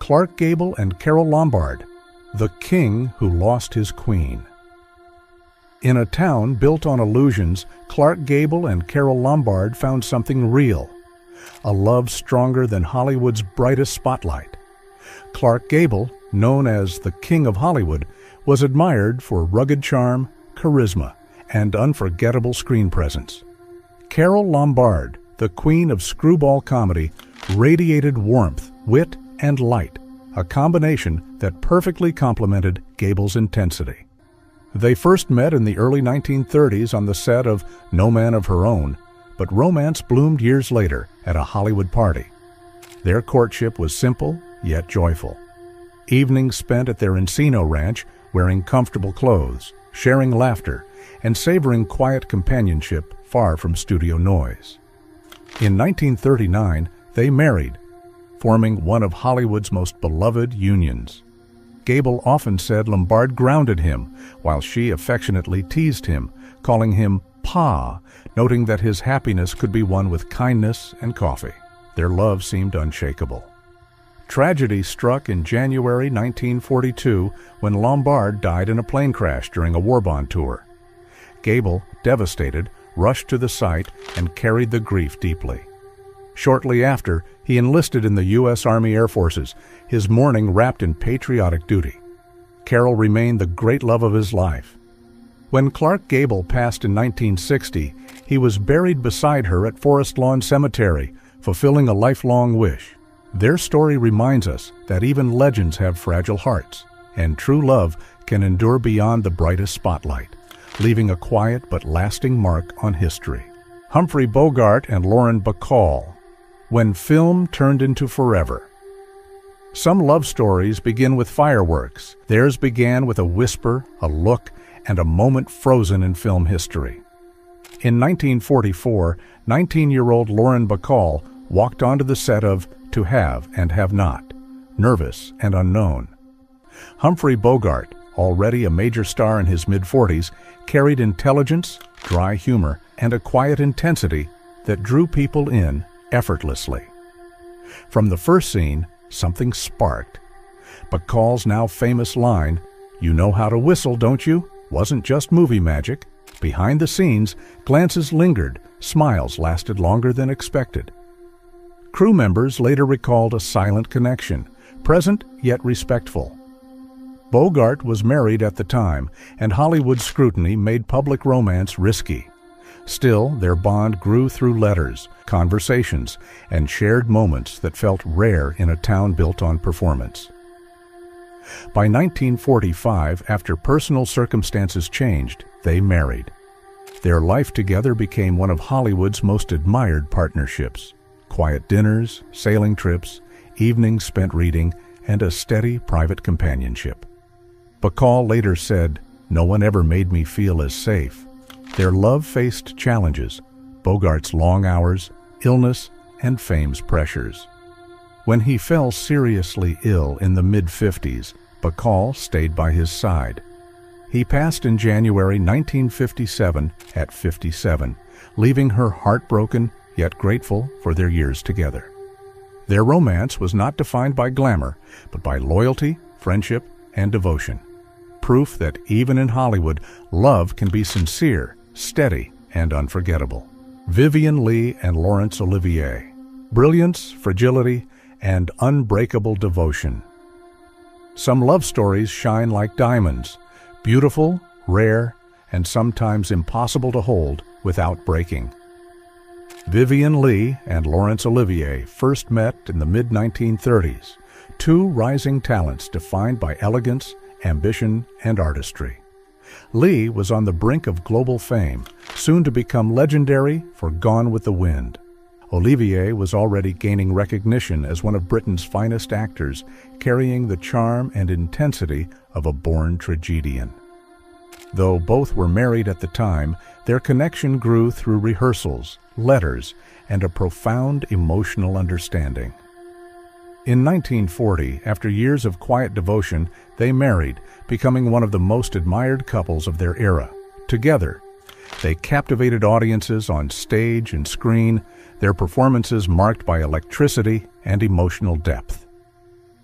Clark Gable and Carole Lombard, the king who lost his queen. In a town built on illusions, Clark Gable and Carole Lombard found something real, a love stronger than Hollywood's brightest spotlight. Clark Gable, known as the King of Hollywood, was admired for rugged charm, charisma, and unforgettable screen presence. Carole Lombard, the queen of screwball comedy, radiated warmth, wit, and light, a combination that perfectly complemented Gable's intensity. They first met in the early 1930s on the set of No Man of Her Own, but romance bloomed years later at a Hollywood party. Their courtship was simple yet joyful. Evenings spent at their Encino ranch wearing comfortable clothes, sharing laughter, and savoring quiet companionship far from studio noise. In 1939, they married, forming one of Hollywood's most beloved unions. Gable often said Lombard grounded him, while she affectionately teased him, calling him Pa, noting that his happiness could be won with kindness and coffee. Their love seemed unshakable. Tragedy struck in January 1942 when Lombard died in a plane crash during a war bond tour. Gable, devastated, rushed to the site and carried the grief deeply. Shortly after, he enlisted in the U.S. Army Air Forces, his mourning wrapped in patriotic duty. Carole remained the great love of his life. When Clark Gable passed in 1960, he was buried beside her at Forest Lawn Cemetery, fulfilling a lifelong wish. Their story reminds us that even legends have fragile hearts, and true love can endure beyond the brightest spotlight, leaving a quiet but lasting mark on history. Humphrey Bogart and Lauren Bacall, When Film Turned into Forever. Some love stories begin with fireworks. Theirs began with a whisper, a look, and a moment frozen in film history. In 1944, 19-year-old Lauren Bacall walked onto the set of To Have and Have Not, nervous and unknown. Humphrey Bogart, already a major star in his mid-40s, carried intelligence, dry humor, and a quiet intensity that drew people in effortlessly. From the first scene, something sparked. Bacall's now famous line, "You know how to whistle, don't you?" wasn't just movie magic. Behind the scenes, glances lingered, smiles lasted longer than expected. Crew members later recalled a silent connection, present yet respectful. Bogart was married at the time, and Hollywood scrutiny made public romance risky. Still, their bond grew through letters, conversations, and shared moments that felt rare in a town built on performance. By 1945, after personal circumstances changed, they married. Their life together became one of Hollywood's most admired partnerships. Quiet dinners, sailing trips, evenings spent reading, and a steady private companionship. Bacall later said, "No one ever made me feel as safe." Their love faced challenges, Bogart's long hours, illness, and fame's pressures. When he fell seriously ill in the mid-50s, Bacall stayed by his side. He passed in January 1957 at 57, leaving her heartbroken yet grateful for their years together. Their romance was not defined by glamour, but by loyalty, friendship, and devotion. Proof that even in Hollywood, love can be sincere, steady, and unforgettable. Vivien Leigh and Laurence Olivier. Brilliance, fragility, and unbreakable devotion. Some love stories shine like diamonds, beautiful, rare, and sometimes impossible to hold without breaking. Vivien Leigh and Laurence Olivier first met in the mid-1930s, two rising talents defined by elegance, ambition, and artistry. Leigh was on the brink of global fame, soon to become legendary for Gone with the Wind. Olivier was already gaining recognition as one of Britain's finest actors, carrying the charm and intensity of a born tragedian. Though both were married at the time, their connection grew through rehearsals, letters, and a profound emotional understanding. In 1940, after years of quiet devotion, they married, becoming one of the most admired couples of their era. Together, they captivated audiences on stage and screen, their performances marked by electricity and emotional depth.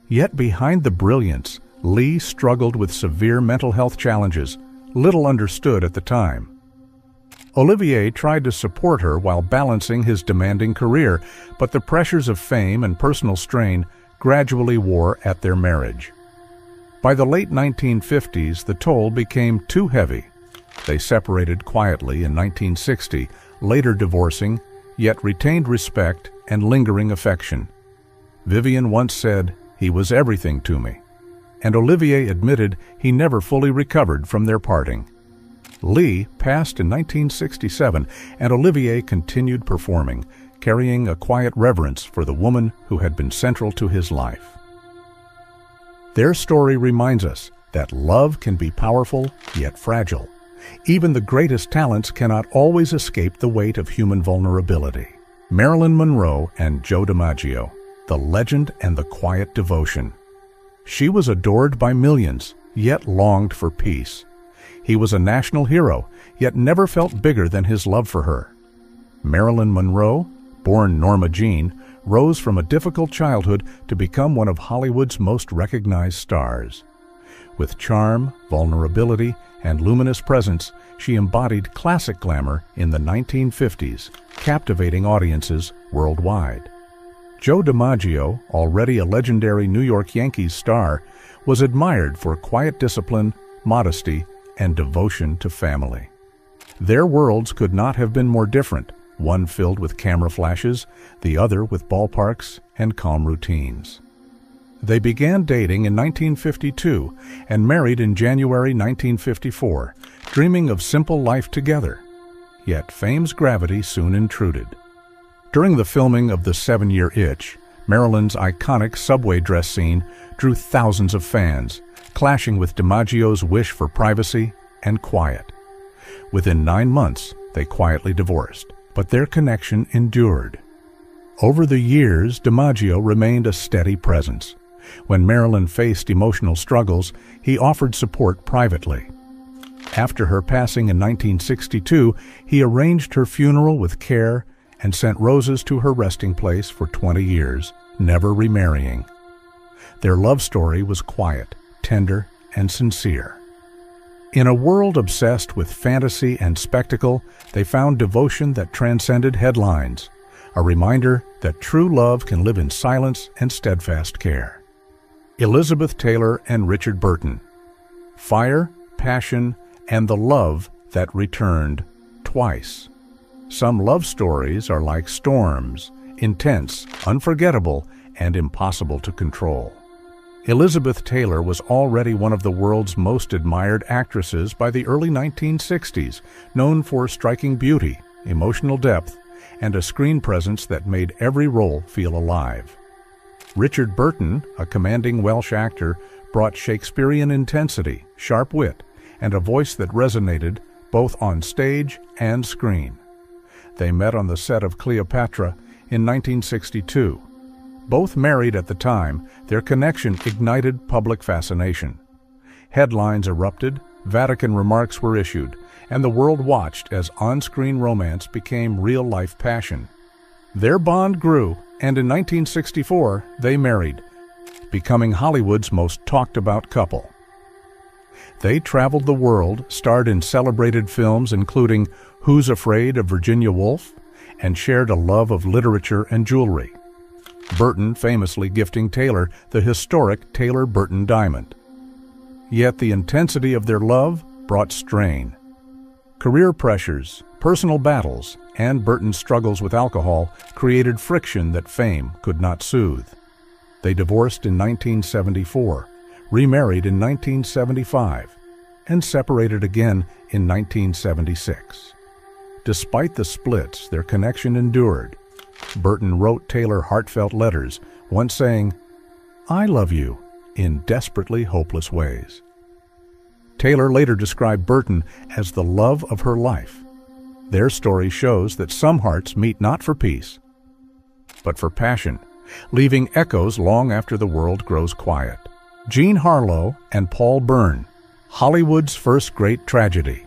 Yet behind the brilliance, Lee struggled with severe mental health challenges, little understood at the time. Olivier tried to support her while balancing his demanding career, but the pressures of fame and personal strain gradually wore at their marriage. By the late 1950s, the toll became too heavy. They separated quietly in 1960, later divorcing, yet retained respect and lingering affection. Vivian once said, "He was everything to me," and Olivier admitted he never fully recovered from their parting. Lee passed in 1967, and Olivier continued performing, carrying a quiet reverence for the woman who had been central to his life. Their story reminds us that love can be powerful yet fragile. Even the greatest talents cannot always escape the weight of human vulnerability. Marilyn Monroe and Joe DiMaggio, the legend and the quiet devotion. She was adored by millions, yet longed for peace. He was a national hero, yet never felt bigger than his love for her. Marilyn Monroe, born Norma Jean, rose from a difficult childhood to become one of Hollywood's most recognized stars. With charm, vulnerability, and luminous presence, she embodied classic glamour in the 1950s, captivating audiences worldwide. Joe DiMaggio, already a legendary New York Yankees star, was admired for quiet discipline, modesty, and devotion to family. Their worlds could not have been more different, one filled with camera flashes, the other with ballparks and calm routines. They began dating in 1952 and married in January 1954, dreaming of simple life together. Yet fame's gravity soon intruded. During the filming of The 7-Year Itch, Marilyn's iconic subway dress scene drew thousands of fans, clashing with DiMaggio's wish for privacy and quiet. Within 9 months, they quietly divorced, but their connection endured. Over the years, DiMaggio remained a steady presence. When Marilyn faced emotional struggles, he offered support privately. After her passing in 1962, he arranged her funeral with care and sent roses to her resting place for 20 years, never remarrying. Their love story was quiet, tender, and sincere. In a world obsessed with fantasy and spectacle, they found devotion that transcended headlines, a reminder that true love can live in silence and steadfast care. Elizabeth Taylor and Richard Burton. Fire, passion, and the love that returned twice. Some love stories are like storms, intense, unforgettable, and impossible to control. Elizabeth Taylor was already one of the world's most admired actresses by the early 1960s, known for striking beauty, emotional depth, and a screen presence that made every role feel alive. Richard Burton, a commanding Welsh actor, brought Shakespearean intensity, sharp wit, and a voice that resonated both on stage and screen. They met on the set of Cleopatra in 1962. Both married at the time, their connection ignited public fascination. Headlines erupted, Vatican remarks were issued, and the world watched as on-screen romance became real-life passion. Their bond grew, and in 1964, they married, becoming Hollywood's most talked-about couple. They traveled the world, starred in celebrated films including Who's Afraid of Virginia Woolf, and shared a love of literature and jewelry. Burton famously gifting Taylor the historic Taylor-Burton diamond. Yet the intensity of their love brought strain. Career pressures, personal battles, and Burton's struggles with alcohol created friction that fame could not soothe. They divorced in 1974, remarried in 1975, and separated again in 1976. Despite the splits, their connection endured. Burton wrote Taylor heartfelt letters, once saying, "I love you," in desperately hopeless ways. Taylor later described Burton as the love of her life. Their story shows that some hearts meet not for peace, but for passion, leaving echoes long after the world grows quiet. Jean Harlow and Paul Byrne, Hollywood's first great tragedy.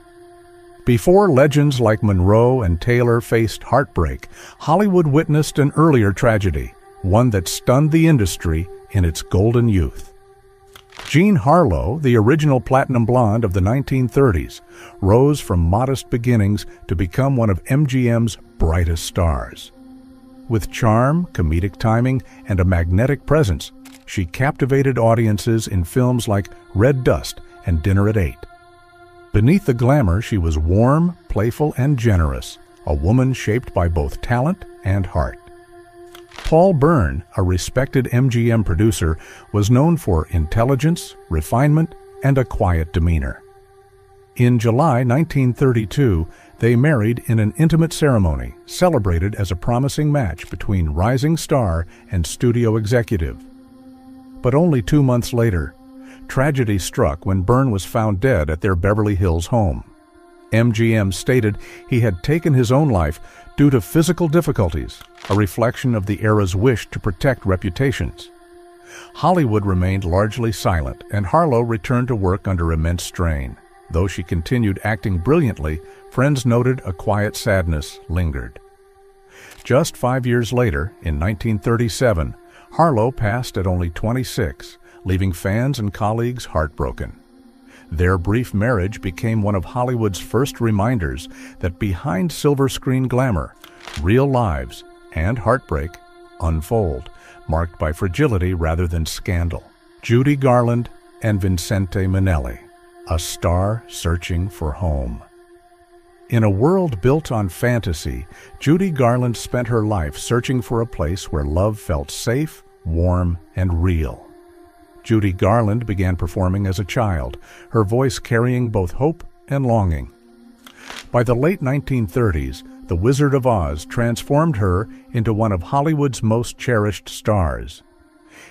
Before legends like Monroe and Taylor faced heartbreak, Hollywood witnessed an earlier tragedy, one that stunned the industry in its golden youth. Jean Harlow, the original platinum blonde of the 1930s, rose from modest beginnings to become one of MGM's brightest stars. With charm, comedic timing, and a magnetic presence, she captivated audiences in films like Red Dust and Dinner at 8. Beneath the glamour, she was warm, playful, and generous, a woman shaped by both talent and heart. Paul Byrne, a respected MGM producer, was known for intelligence, refinement, and a quiet demeanor. In July 1932, they married in an intimate ceremony, celebrated as a promising match between rising star and studio executive. But only 2 months later, tragedy struck when Byrne was found dead at their Beverly Hills home. MGM stated he had taken his own life due to physical difficulties, a reflection of the era's wish to protect reputations. Hollywood remained largely silent, and Harlow returned to work under immense strain. Though she continued acting brilliantly, friends noted a quiet sadness lingered. Just 5 years later, in 1937, Harlow passed at only 26, leaving fans and colleagues heartbroken. Their brief marriage became one of Hollywood's first reminders that behind silver screen glamour, real lives and heartbreak unfold, marked by fragility rather than scandal. Judy Garland and Vincente Minnelli, a star searching for home. In a world built on fantasy, Judy Garland spent her life searching for a place where love felt safe, warm, and real. Judy Garland began performing as a child, her voice carrying both hope and longing. By the late 1930s, The Wizard of Oz transformed her into one of Hollywood's most cherished stars.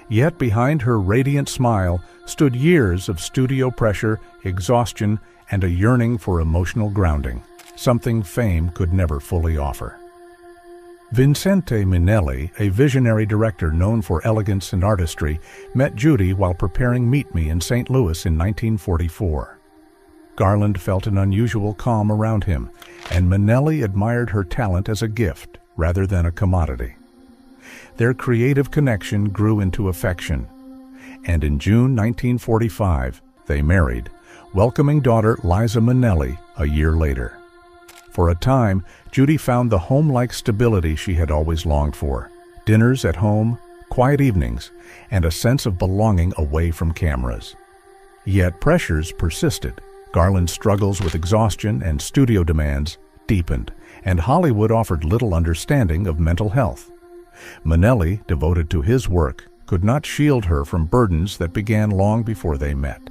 Yet behind her radiant smile stood years of studio pressure, exhaustion, and a yearning for emotional grounding, something fame could never fully offer. Vincente Minnelli, a visionary director known for elegance and artistry, met Judy while preparing Meet Me in St. Louis in 1944. Garland felt an unusual calm around him, and Minnelli admired her talent as a gift rather than a commodity. Their creative connection grew into affection, and in June 1945, they married, welcoming daughter Liza Minnelli a year later. For a time, Judy found the home-like stability she had always longed for: dinners at home, quiet evenings, and a sense of belonging away from cameras. Yet pressures persisted. Garland's struggles with exhaustion and studio demands deepened, and Hollywood offered little understanding of mental health. Minnelli, devoted to his work, could not shield her from burdens that began long before they met.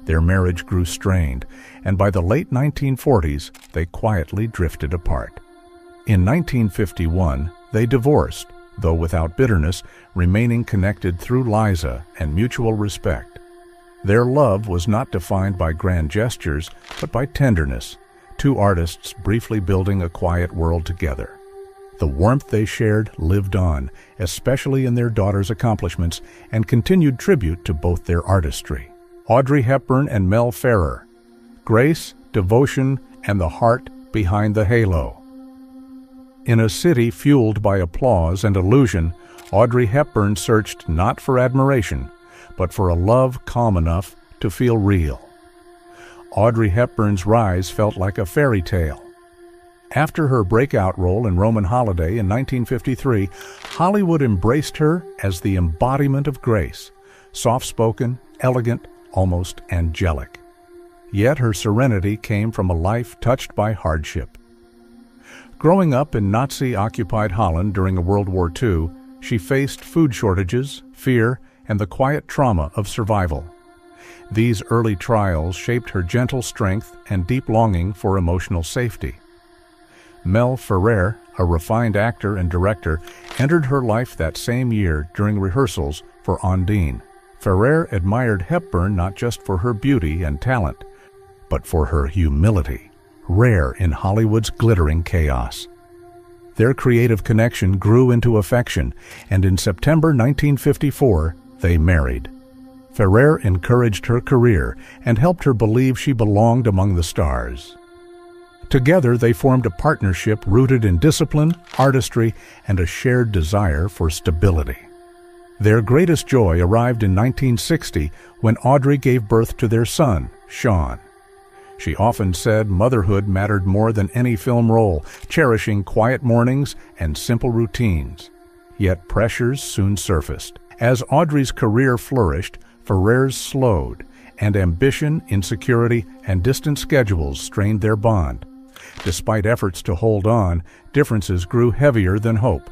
Their marriage grew strained, and by the late 1940s, they quietly drifted apart. In 1951, they divorced, though without bitterness, remaining connected through Liza and mutual respect. Their love was not defined by grand gestures, but by tenderness, two artists briefly building a quiet world together. The warmth they shared lived on, especially in their daughter's accomplishments, and continued tribute to both their artistry. Audrey Hepburn and Mel Ferrer, grace, devotion, and the heart behind the halo. In a city fueled by applause and illusion, Audrey Hepburn searched not for admiration, but for a love calm enough to feel real. Audrey Hepburn's rise felt like a fairy tale. After her breakout role in Roman Holiday in 1953, Hollywood embraced her as the embodiment of grace, soft-spoken, elegant, almost angelic. Yet her serenity came from a life touched by hardship. Growing up in Nazi-occupied Holland during World War II, she faced food shortages, fear, and the quiet trauma of survival. These early trials shaped her gentle strength and deep longing for emotional safety. Mel Ferrer, a refined actor and director, entered her life that same year during rehearsals for Ondine. Ferrer admired Hepburn not just for her beauty and talent, but for her humility, rare in Hollywood's glittering chaos. Their creative connection grew into affection, and in September 1954, they married. Ferrer encouraged her career and helped her believe she belonged among the stars. Together, they formed a partnership rooted in discipline, artistry, and a shared desire for stability. Their greatest joy arrived in 1960 when Audrey gave birth to their son, Sean. She often said motherhood mattered more than any film role, cherishing quiet mornings and simple routines. Yet pressures soon surfaced. As Audrey's career flourished, Ferrer's slowed, and ambition, insecurity, and distant schedules strained their bond. Despite efforts to hold on, differences grew heavier than hope.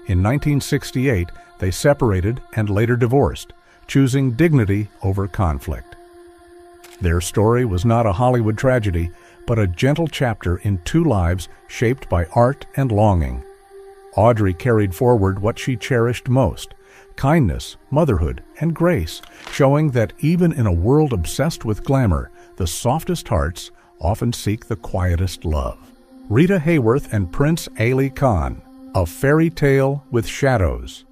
In 1968, they separated and later divorced, choosing dignity over conflict. Their story was not a Hollywood tragedy, but a gentle chapter in two lives shaped by art and longing. Audrey carried forward what she cherished most: kindness, motherhood, and grace, showing that even in a world obsessed with glamour, the softest hearts often seek the quietest love. Rita Hayworth and Prince Ali Khan, A Fairy Tale with Shadows.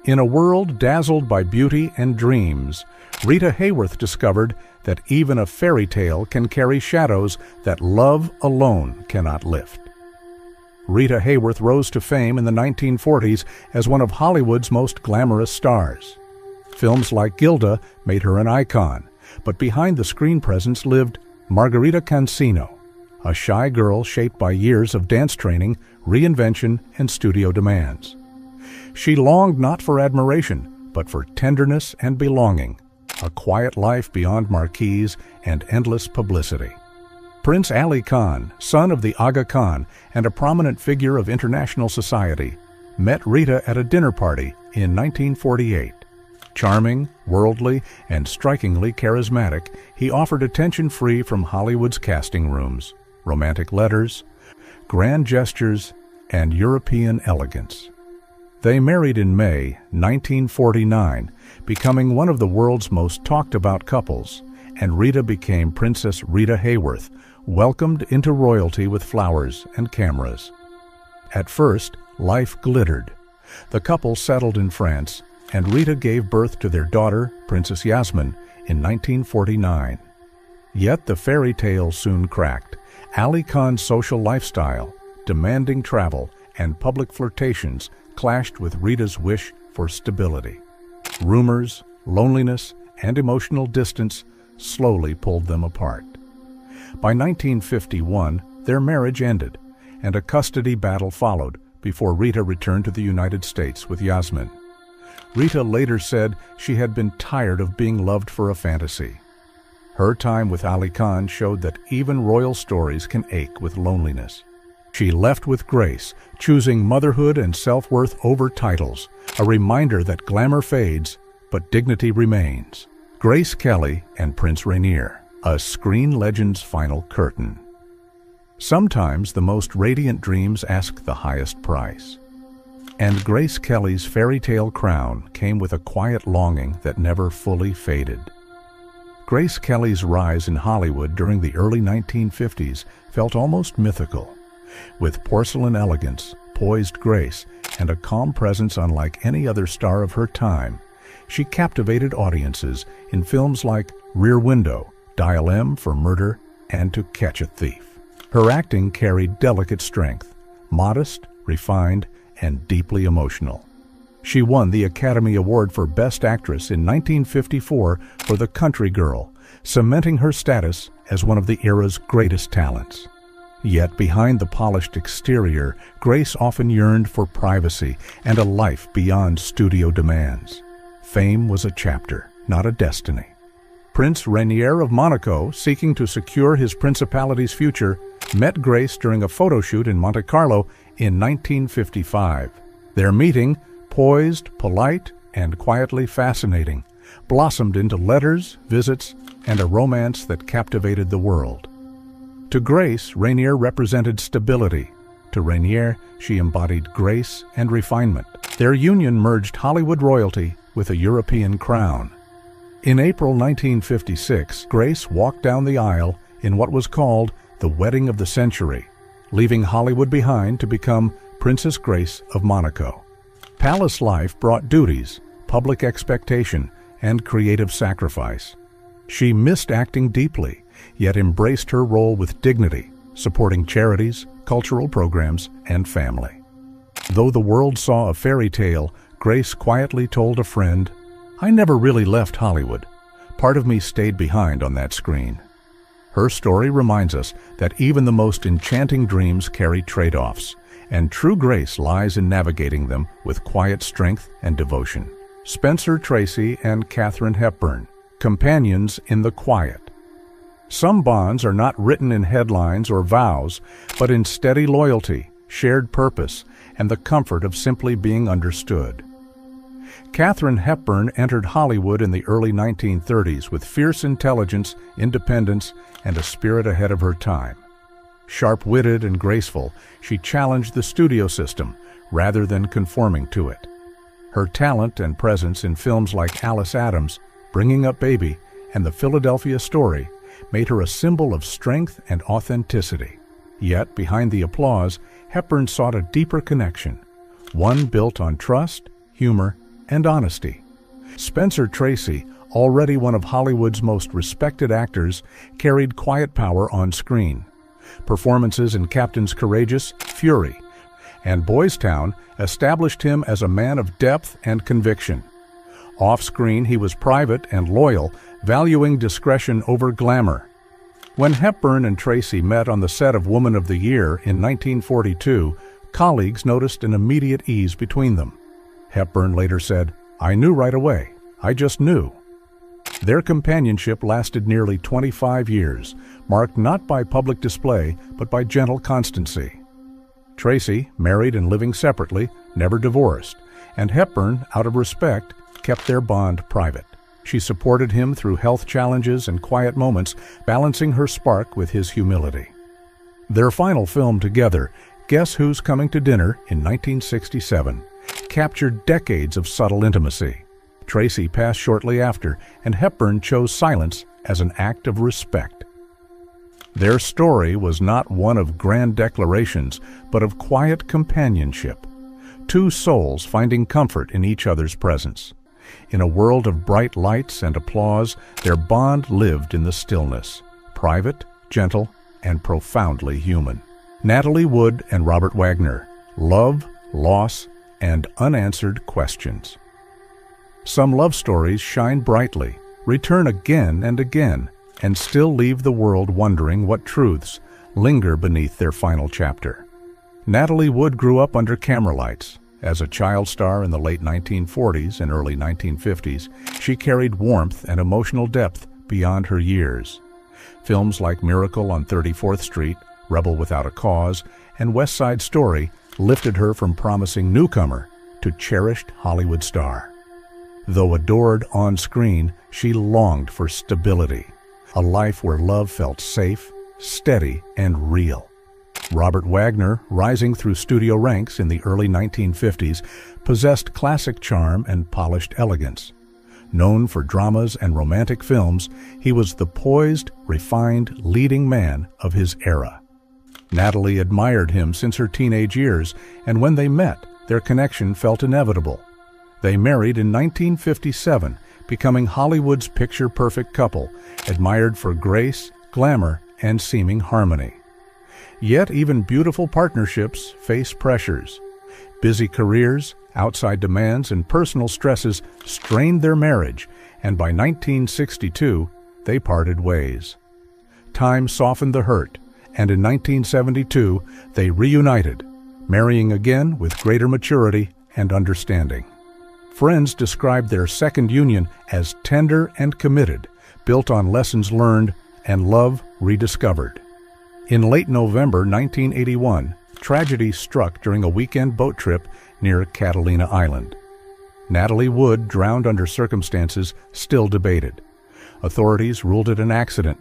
In a world dazzled by beauty and dreams, Rita Hayworth discovered that even a fairy tale can carry shadows that love alone cannot lift. Rita Hayworth rose to fame in the 1940s as one of Hollywood's most glamorous stars. Films like Gilda made her an icon, but behind the screen presence lived Margarita Cancino, a shy girl shaped by years of dance training, reinvention, and studio demands. She longed not for admiration, but for tenderness and belonging, a quiet life beyond marquees and endless publicity. Prince Ali Khan, son of the Aga Khan and a prominent figure of international society, met Rita at a dinner party in 1948. Charming, worldly, and strikingly charismatic, he offered attention free from Hollywood's casting rooms, romantic letters, grand gestures, and European elegance. They married in May 1949, becoming one of the world's most talked-about couples, and Rita became Princess Rita Hayworth, welcomed into royalty with flowers and cameras. At first, life glittered. The couple settled in France, and Rita gave birth to their daughter, Princess Yasmin, in 1949. Yet the fairy tale soon cracked. Ali Khan's social lifestyle, demanding travel, and public flirtations clashed with Rita's wish for stability. Rumors, loneliness, and emotional distance slowly pulled them apart. By 1951, their marriage ended, and a custody battle followed before Rita returned to the United States with Yasmin. Rita later said she had been tired of being loved for a fantasy. Her time with Ali Khan showed that even royal stories can ache with loneliness. She left with grace, choosing motherhood and self-worth over titles, a reminder that glamour fades, but dignity remains. Grace Kelly and Prince Rainier, a screen legend's final curtain. Sometimes the most radiant dreams ask the highest price. And Grace Kelly's fairy tale crown came with a quiet longing that never fully faded. Grace Kelly's rise in Hollywood during the early 1950s felt almost mythical. With porcelain elegance, poised grace, and a calm presence unlike any other star of her time, she captivated audiences in films like Rear Window, Dial M for Murder, and To Catch a Thief. Her acting carried delicate strength, modest, refined, and deeply emotional. She won the Academy Award for Best Actress in 1954 for The Country Girl, cementing her status as one of the era's greatest talents. Yet behind the polished exterior, Grace often yearned for privacy and a life beyond studio demands. Fame was a chapter, not a destiny. Prince Rainier of Monaco, seeking to secure his principality's future, met Grace during a photo shoot in Monte Carlo in 1955. Their meeting, poised, polite, and quietly fascinating, blossomed into letters, visits, and a romance that captivated the world. To Grace, Rainier represented stability. To Rainier, she embodied grace and refinement. Their union merged Hollywood royalty with a European crown. In April 1956, Grace walked down the aisle in what was called the wedding of the century, leaving Hollywood behind to become Princess Grace of Monaco. Palace life brought duties, public expectation, and creative sacrifice. She missed acting deeply, yet embraced her role with dignity, supporting charities, cultural programs, and family. Though the world saw a fairy tale, Grace quietly told a friend, "I never really left Hollywood. Part of me stayed behind on that screen." Her story reminds us that even the most enchanting dreams carry trade-offs, and true grace lies in navigating them with quiet strength and devotion. Spencer Tracy and Katharine Hepburn, companions in the quiet. Some bonds are not written in headlines or vows, but in steady loyalty, shared purpose, and the comfort of simply being understood. Katharine Hepburn entered Hollywood in the early 1930s with fierce intelligence, independence, and a spirit ahead of her time. Sharp-witted and graceful, she challenged the studio system rather than conforming to it. Her talent and presence in films like Alice Adams, Bringing Up Baby, and The Philadelphia Story made her a symbol of strength and authenticity. Yet, behind the applause, Hepburn sought a deeper connection, one built on trust, humor, and honesty. Spencer Tracy, already one of Hollywood's most respected actors, carried quiet power on screen. Performances in Captains Courageous, Fury, and Boys Town established him as a man of depth and conviction. Off-screen, he was private and loyal, valuing discretion over glamour. When Hepburn and Tracy met on the set of Woman of the Year in 1942, colleagues noticed an immediate ease between them. Hepburn later said, "I knew right away. I just knew." Their companionship lasted nearly 25 years, marked not by public display, but by gentle constancy. Tracy, married and living separately, never divorced, and Hepburn, out of respect, kept their bond private. She supported him through health challenges and quiet moments, balancing her spark with his humility. Their final film together, Guess Who's Coming to Dinner, in 1967, captured decades of subtle intimacy. Tracy passed shortly after, and Hepburn chose silence as an act of respect. Their story was not one of grand declarations, but of quiet companionship. Two souls finding comfort in each other's presence. In a world of bright lights and applause, their bond lived in the stillness, private, gentle, and profoundly human. Natalie Wood and Robert Wagner, Love, Loss, and Unanswered Questions. Some love stories shine brightly, return again and again, and still leave the world wondering what truths linger beneath their final chapter. Natalie Wood grew up under camera lights. As a child star in the late 1940s and early 1950s, she carried warmth and emotional depth beyond her years. Films like Miracle on 34th Street, Rebel Without a Cause, and West Side Story lifted her from promising newcomer to cherished Hollywood star. Though adored on screen, she longed for stability, a life where love felt safe, steady, and real. Robert Wagner, rising through studio ranks in the early 1950s, possessed classic charm and polished elegance. Known for dramas and romantic films, he was the poised, refined, leading man of his era. Natalie admired him since her teenage years, and when they met, their connection felt inevitable. They married in 1957, becoming Hollywood's picture-perfect couple, admired for grace, glamour, and seeming harmony. Yet even beautiful partnerships face pressures. Busy careers, outside demands, and personal stresses strained their marriage, and by 1962, they parted ways. Time softened the hurt, and in 1972, they reunited, marrying again with greater maturity and understanding. Friends described their second union as tender and committed, built on lessons learned and love rediscovered. In late November 1981, tragedy struck during a weekend boat trip near Catalina Island. Natalie Wood drowned under circumstances still debated. Authorities ruled it an accident,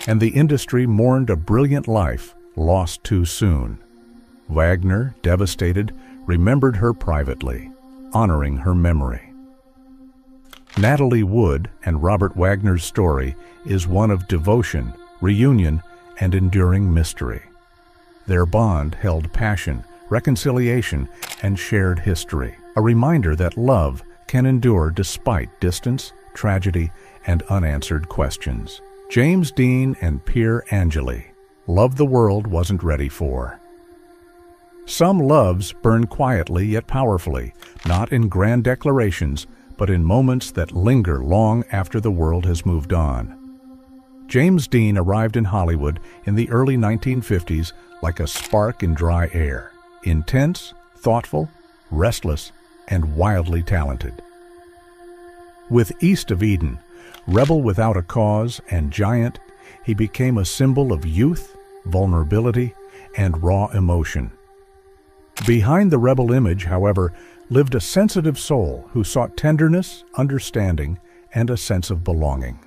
and the industry mourned a brilliant life lost too soon. Wagner, devastated, remembered her privately, honoring her memory. Natalie Wood and Robert Wagner's story is one of devotion, reunion, and enduring mystery. Their bond held passion, reconciliation, and shared history, a reminder that love can endure despite distance, tragedy, and unanswered questions. James Dean and Pier Angeli, Love the World Wasn't Ready For. Some loves burn quietly yet powerfully, not in grand declarations, but in moments that linger long after the world has moved on. James Dean arrived in Hollywood in the early 1950s like a spark in dry air, intense, thoughtful, restless, and wildly talented. With East of Eden, Rebel Without a Cause, and Giant, he became a symbol of youth, vulnerability, and raw emotion. Behind the rebel image, however, lived a sensitive soul who sought tenderness, understanding, and a sense of belonging.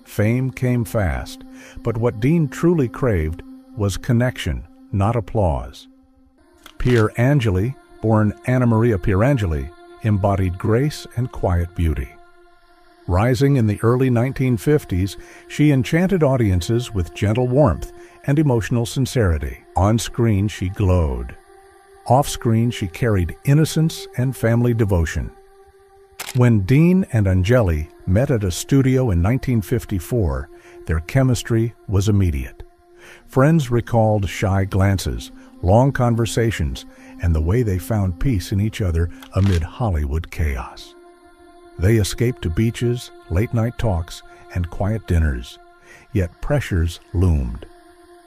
Fame came fast, but what Dean truly craved was connection, not applause. Pier Angeli, born Anna Maria Pierangeli, embodied grace and quiet beauty. Rising in the early 1950s, she enchanted audiences with gentle warmth and emotional sincerity. On screen, she glowed. Off-screen, she carried innocence and family devotion. When Dean and Angeli met at a studio in 1954, their chemistry was immediate. Friends recalled shy glances, long conversations, and the way they found peace in each other amid Hollywood chaos. They escaped to beaches, late-night talks, and quiet dinners, yet pressures loomed.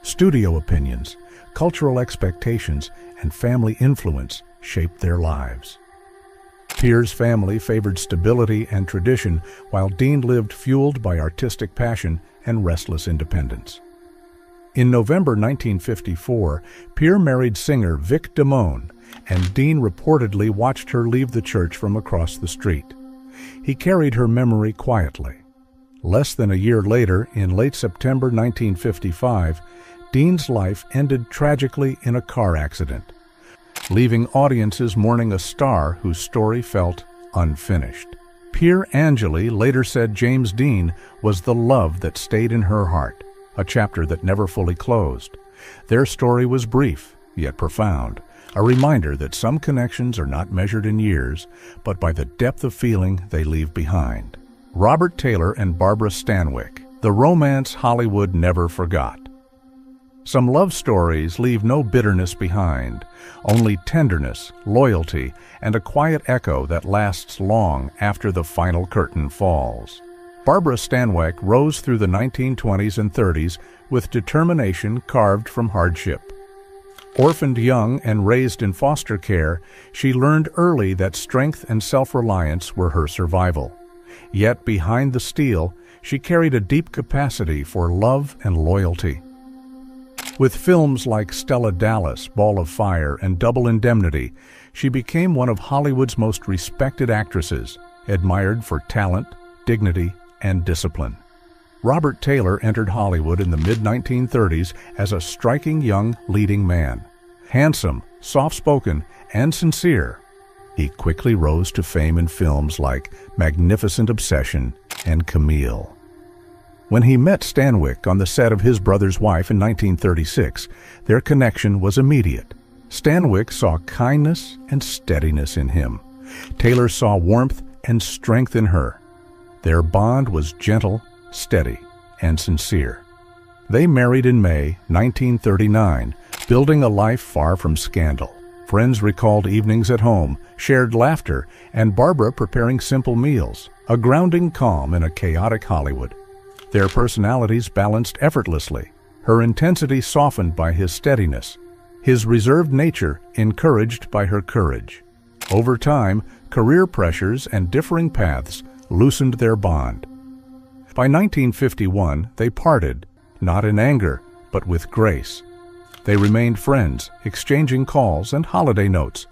Studio opinions, cultural expectations, and family influence shaped their lives. Pier's family favored stability and tradition, while Dean lived fueled by artistic passion and restless independence. In November 1954, Pier married singer Vic Damone, and Dean reportedly watched her leave the church from across the street. He carried her memory quietly. Less than a year later, in late September 1955, Dean's life ended tragically in a car accident, leaving audiences mourning a star whose story felt unfinished. Pier Angeli later said James Dean was the love that stayed in her heart, a chapter that never fully closed. Their story was brief, yet profound, a reminder that some connections are not measured in years, but by the depth of feeling they leave behind. Robert Taylor and Barbara Stanwyck, the romance Hollywood never forgot. Some love stories leave no bitterness behind, only tenderness, loyalty, and a quiet echo that lasts long after the final curtain falls. Barbara Stanwyck rose through the 1920s and 30s with determination carved from hardship. Orphaned young and raised in foster care, she learned early that strength and self-reliance were her survival. Yet behind the steel, she carried a deep capacity for love and loyalty. With films like Stella Dallas, Ball of Fire, and Double Indemnity, she became one of Hollywood's most respected actresses, admired for talent, dignity, and discipline. Robert Taylor entered Hollywood in the mid-1930s as a striking young leading man. Handsome, soft-spoken, and sincere, he quickly rose to fame in films like Magnificent Obsession and Camille. When he met Stanwyck on the set of His Brother's Wife in 1936, their connection was immediate. Stanwyck saw kindness and steadiness in him. Taylor saw warmth and strength in her. Their bond was gentle, steady, and sincere. They married in May 1939, building a life far from scandal. Friends recalled evenings at home, shared laughter, and Barbara preparing simple meals, a grounding calm in a chaotic Hollywood. Their personalities balanced effortlessly, her intensity softened by his steadiness, his reserved nature encouraged by her courage. Over time, career pressures and differing paths loosened their bond. By 1951, they parted, not in anger, but with grace. They remained friends, exchanging calls and holiday notes,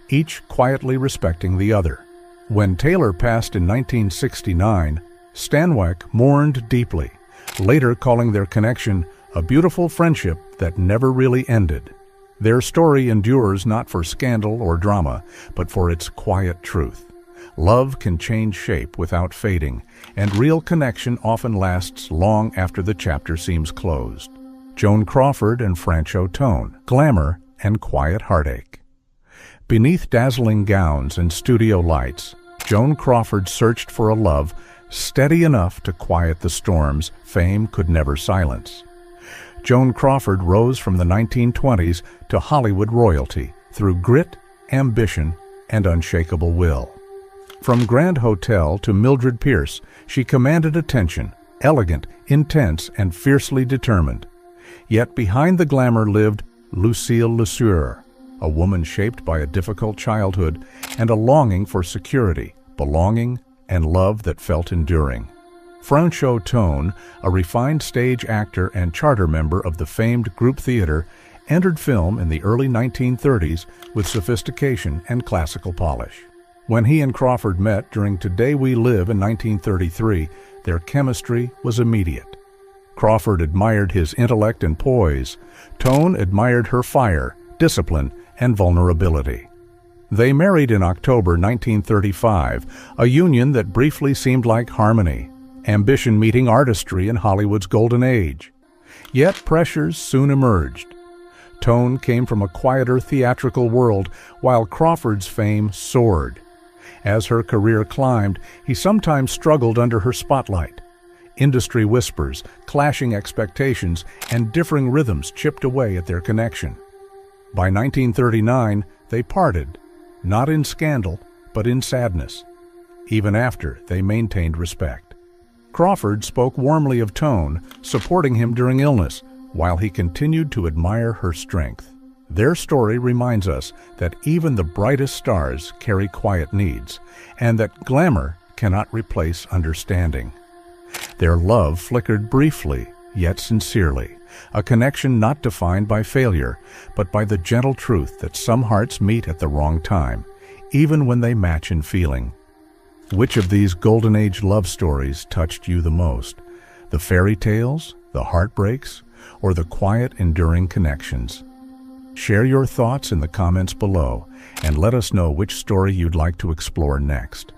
each quietly respecting the other. When Taylor passed in 1969, Stanwyck mourned deeply, later calling their connection a beautiful friendship that never really ended. Their story endures not for scandal or drama, but for its quiet truth. Love can change shape without fading, and real connection often lasts long after the chapter seems closed. Joan Crawford and Franchot Tone, glamour and quiet heartache. Beneath dazzling gowns and studio lights, Joan Crawford searched for a love steady enough to quiet the storms fame could never silence. Joan Crawford rose from the 1920s to Hollywood royalty through grit, ambition, and unshakable will. From Grand Hotel to Mildred Pierce, she commanded attention, elegant, intense, and fiercely determined. Yet behind the glamour lived Lucille Lesueur, a woman shaped by a difficult childhood and a longing for security, belonging, and love that felt enduring. Franchot Tone, a refined stage actor and charter member of the famed group theater, entered film in the early 1930s with sophistication and classical polish. When he and Crawford met during Today We Live in 1933, their chemistry was immediate. Crawford admired his intellect and poise. Tone admired her fire, discipline, and vulnerability. They married in October 1935, a union that briefly seemed like harmony, ambition meeting artistry in Hollywood's golden age. Yet pressures soon emerged. Tone came from a quieter theatrical world, while Crawford's fame soared. As her career climbed, he sometimes struggled under her spotlight. Industry whispers, clashing expectations, and differing rhythms chipped away at their connection. By 1939, they parted, not in scandal, but in sadness. Even after, they maintained respect. Crawford spoke warmly of Tone, supporting him during illness, while he continued to admire her strength. Their story reminds us that even the brightest stars carry quiet needs, and that glamour cannot replace understanding. Their love flickered briefly, yet sincerely, a connection not defined by failure, but by the gentle truth that some hearts meet at the wrong time, even when they match in feeling. Which of these Golden Age love stories touched you the most? The fairy tales, the heartbreaks, or the quiet, enduring connections? Share your thoughts in the comments below, and let us know which story you'd like to explore next.